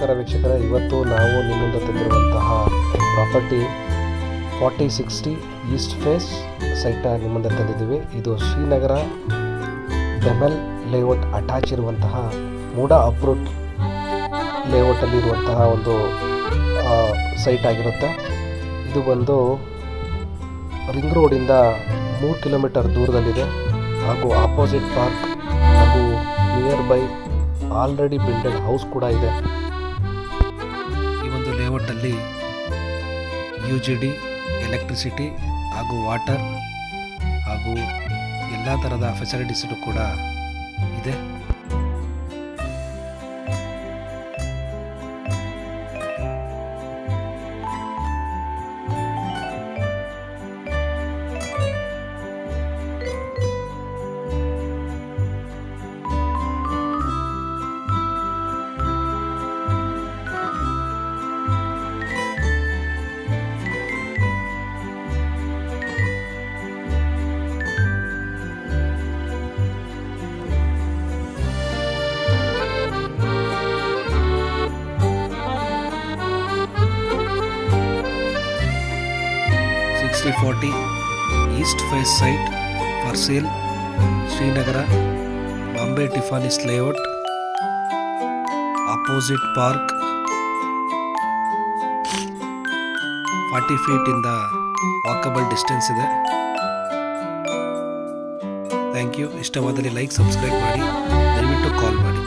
ನಮಸ್ಕಾರ ವೀಕ್ಷಕರೇ, ಇವತ್ತು ನಾವು ನಿಮ್ಮ ಮುಂದೆ ತಂದಿರುವಂತಹ ಪ್ರಾಪರ್ಟಿ 4060 ಈಸ್ಟ್ ಫೇಸ್ ಸೈಟ್ ನಿಮ್ಮ ಮುಂದೆ ತಂದಿದ್ದೀವಿ. ಇದು ಶ್ರೀನಗರ ಬೆಮೆಲ್ ಲೇಔಟ್ ಅಟ್ಯಾಚ್ ಇರುವಂತಹ ಮೂಡಾ ಅಪ್ರೂಟ್ ಲೇಔಟಲ್ಲಿ ಇರುವಂತಹ ಒಂದು ಸೈಟ್ ಆಗಿರುತ್ತೆ. ಇದು ಬಂದು ರಿಂಗ್ ರೋಡಿಂದ 3 ಕಿಲೋಮೀಟರ್ ದೂರದಲ್ಲಿದೆ ಹಾಗೂ ಆಪೋಸಿಟ್ ಪಾರ್ಕ್ ಹಾಗೂ near by already builded house ಕೂಡ ಇದೆ. ಈ ಒಂದು ಲೇಔಟಲ್ಲಿ UGD, ಎಲೆಕ್ಟ್ರಿಸಿಟಿ ಹಾಗೂ ವಾಟರ್ ಹಾಗೂ ಎಲ್ಲ ಥರದ ಫೆಸಿಲಿಟೀಸು ಕೂಡ ಇದೆ. /40 east face site for sale, Srinagar, Bombay Tiffany's layout, opposite park, 40 feet ಇಂದ ವಾಕಬಲ್ ಡಿಸ್ಟೆನ್ಸ್ ಇದೆ. Thank you. ಇಷ್ಟವಾದಲ್ಲಿ ಲೈಕ್, ಸಬ್ಸ್ಕ್ರೈಬ್ ಮಾಡಿ, ದಯವಿಟ್ಟು ಕಾಲ್ ಮಾಡಿ.